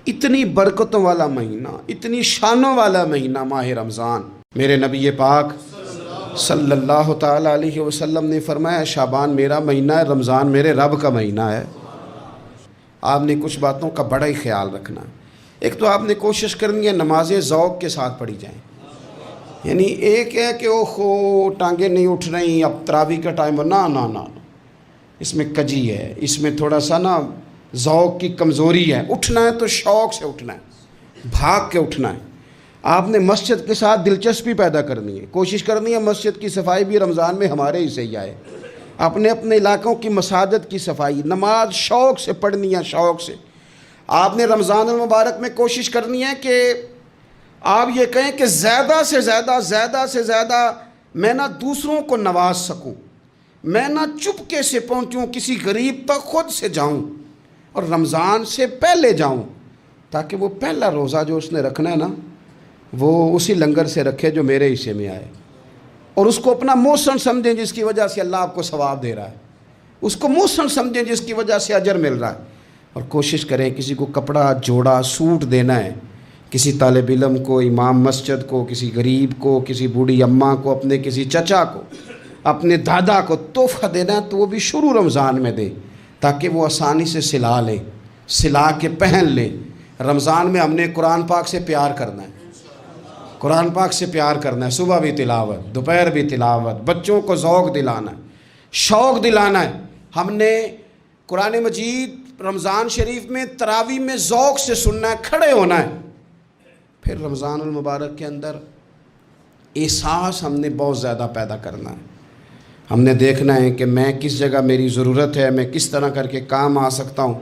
اتنی برکتوں والا مہینہ، اتنی شانوں والا مہینہ ماہ رمضان۔ میرے نبی پاک صلی اللہ تعالیٰ علیہ وسلم نے فرمایا شعبان میرا مہینہ ہے، رمضان میرے رب کا مہینہ ہے۔ آپ نے کچھ باتوں کا بڑا ہی خیال رکھنا ہے۔ ایک تو آپ نے کوشش کرنی ہے نمازیں ذوق کے ساتھ پڑھی جائیں، یعنی ایک ہے کہ اوہ ٹانگیں نہیں اٹھ رہی، اب تراویح کا ٹائم ہو، نہ اس میں کجی ہے، اس میں تھوڑا سا ذوق کی کمزوری ہے۔ اٹھنا ہے تو شوق سے اٹھنا ہے، بھاگ کے اٹھنا ہے۔ آپ نے مسجد کے ساتھ دلچسپی پیدا کرنی ہے، کوشش کرنی ہے مسجد کی صفائی بھی رمضان میں ہمارے ہی سے ہی آئے۔ اپنے علاقوں کی مساجد کی صفائی، نماز شوق سے پڑھنی ہے، شوق سے۔ آپ نے رمضان المبارک میں کوشش کرنی ہے کہ آپ یہ کہیں کہ زیادہ سے زیادہ میں دوسروں کو نواز سکوں، میں چپکے سے پہنچوں کسی غریب تک، خود سے جاؤں اور رمضان سے پہلے جاؤں، تاکہ وہ پہلا روزہ جو اس نے رکھنا ہے وہ اسی لنگر سے رکھے جو میرے حصے میں آئے، اور اس کو اپنا محسن سمجھیں جس کی وجہ سے اللہ آپ کو ثواب دے رہا ہے، اس کو محسن سمجھیں جس کی وجہ سے اجر مل رہا ہے۔ اور کوشش کریں کسی کو کپڑا جوڑا سوٹ دینا ہے، کسی طالب علم کو، امام مسجد کو، کسی غریب کو، کسی بوڑھی اماں کو، اپنے کسی چچا کو، اپنے دادا کو تحفہ دینا ہے تو وہ بھی شروع رمضان میں دے، تاکہ وہ آسانی سے سلا لے، سلا کے پہن لے۔ رمضان میں ہم نے قرآن پاک سے پیار کرنا ہے، قرآن پاک سے پیار کرنا ہے، صبح بھی تلاوت، دوپہر بھی تلاوت، بچوں کو ذوق دلانا ہے، شوق دلانا ہے۔ ہم نے قرآن مجید رمضان شریف میں تراویح میں ذوق سے سننا ہے، کھڑے ہونا ہے۔ پھر رمضان المبارک کے اندر احساس ہم نے بہت زیادہ پیدا کرنا ہے۔ ہم نے دیکھنا ہے کہ میں کس جگہ میری ضرورت ہے، میں کس طرح کر کے کام آ سکتا ہوں،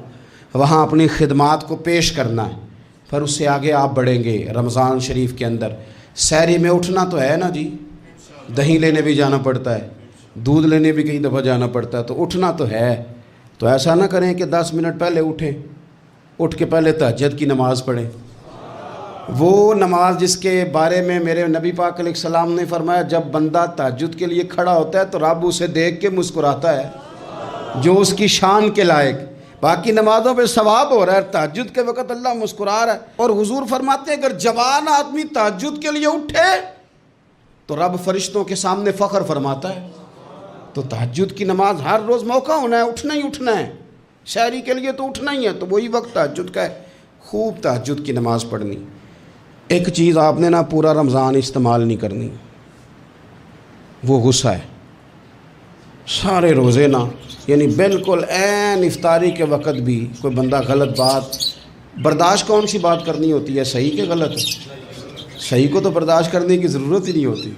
وہاں اپنی خدمات کو پیش کرنا ہے۔ پھر اس سے آگے آپ بڑھیں گے۔ رمضان شریف کے اندر سحری میں اٹھنا تو ہے نا جی، دہی لینے بھی جانا پڑتا ہے، دودھ لینے بھی کئی دفعہ جانا پڑتا ہے، تو اٹھنا تو ہے۔ تو ایسا نہ کریں کہ 10 منٹ پہلے اٹھیں، اٹھ کے پہلے تہجد کی نماز پڑھیں، وہ نماز جس کے بارے میں میرے نبی پاک علیہ السلام نے فرمایا جب بندہ تہجد کے لیے کھڑا ہوتا ہے تو رب اسے دیکھ کے مسکراتا ہے، جو اس کی شان کے لائق۔ باقی نمازوں پہ ثواب ہو رہا ہے، تہجد کے وقت اللہ مسکرا رہا ہے۔ اور حضور فرماتے ہیں اگر جوان آدمی تہجد کے لیے اٹھے تو رب فرشتوں کے سامنے فخر فرماتا ہے۔ تو تہجد کی نماز ہر روز موقع ہونا ہے، اٹھنا ہی اٹھنا ہے، سحری کے لیے تو اٹھنا ہی ہے، تو وہی وقت تہجد کا ہے، خوب تہجد کی نماز پڑھنی۔ ایک چیز آپ نے پورا رمضان استعمال نہیں کرنی، وہ غصہ ہے۔ سارے روزے یعنی بالکل عین افطاری کے وقت بھی کوئی بندہ غلط بات، برداشت کون سی بات کرنی ہوتی ہے، صحیح کہ غلط؟ صحیح کو تو برداشت کرنے کی ضرورت ہی نہیں ہوتی،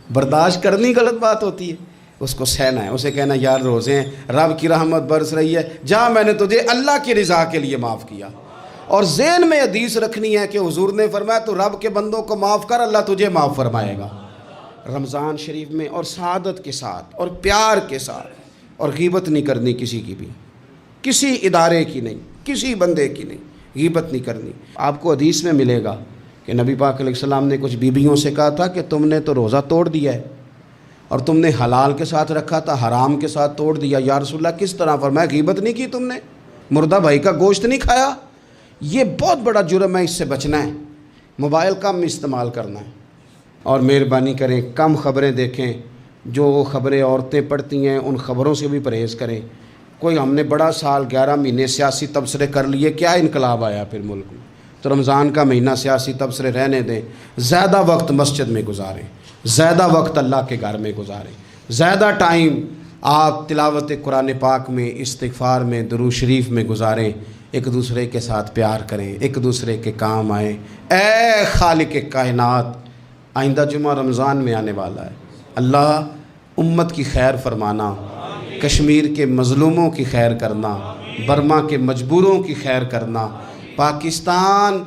برداشت کرنی غلط بات ہوتی ہے، اس کو سہنا ہے، اسے کہنا یار روزے ہیں، رب کی رحمت برس رہی ہے، جا میں نے تجھے اللہ کی رضا کے لیے معاف کیا۔ اور ذہن میں حدیث رکھنی ہے کہ حضور نے فرمایا تو رب کے بندوں کو معاف کر، اللہ تجھے معاف فرمائے گا۔ رمضان شریف میں اور سعادت کے ساتھ اور پیار کے ساتھ، اور غیبت نہیں کرنی کسی کی بھی، کسی ادارے کی نہیں، کسی بندے کی نہیں، غیبت نہیں کرنی۔ آپ کو حدیث میں ملے گا کہ نبی پاک علیہ السلام نے کچھ بیویوں سے کہا تھا کہ تم نے تو روزہ توڑ دیا ہے، اور تم نے حلال کے ساتھ رکھا تھا، حرام کے ساتھ توڑ دیا۔ یا رسول اللہ کس طرح؟ فرمایا غیبت نہیں کی تم نے، مردہ بھائی کا گوشت نہیں کھایا، یہ بہت بڑا جرم ہے، اس سے بچنا ہے۔ موبائل کم استعمال کرنا ہے، اور مہربانی کریں کم خبریں دیکھیں، جو خبریں عورتیں پڑھتی ہیں ان خبروں سے بھی پرہیز کریں۔ کوئی ہم نے بڑا سال 11 مہینے سیاسی تبصرے کر لیے، کیا انقلاب آیا پھر ملک میں؟ تو رمضان کا مہینہ سیاسی تبصرے رہنے دیں، زیادہ وقت مسجد میں گزاریں، زیادہ وقت اللہ کے گھر میں گزاریں، زیادہ ٹائم آپ تلاوت قرآن پاک میں، استغفار میں، درود شریف میں گزاریں، ایک دوسرے کے ساتھ پیار کریں، ایک دوسرے کے کام آئیں۔ اے خالق کائنات، آئندہ جمعہ رمضان میں آنے والا ہے، اللہ امت کی خیر فرمانا، کشمیر کے مظلوموں کی خیر کرنا، برما کے مجبوروں کی خیر کرنا۔ پاکستان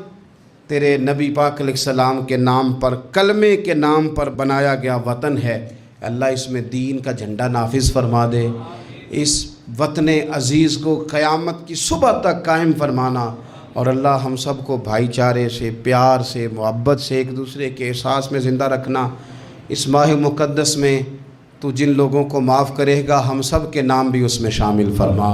تیرے نبی پاک علیہ السلام کے نام پر، کلمے کے نام پر بنایا گیا وطن ہے، اللہ اس میں دین کا جھنڈا نافذ فرما دے، اس وطن عزیز کو قیامت کی صبح تک قائم فرمانا، اور اللہ ہم سب کو بھائی چارے سے، پیار سے، محبت سے، ایک دوسرے کے احساس میں زندہ رکھنا۔ اس ماہ مقدس میں تو جن لوگوں کو معاف کرے گا ہم سب کے نام بھی اس میں شامل فرما۔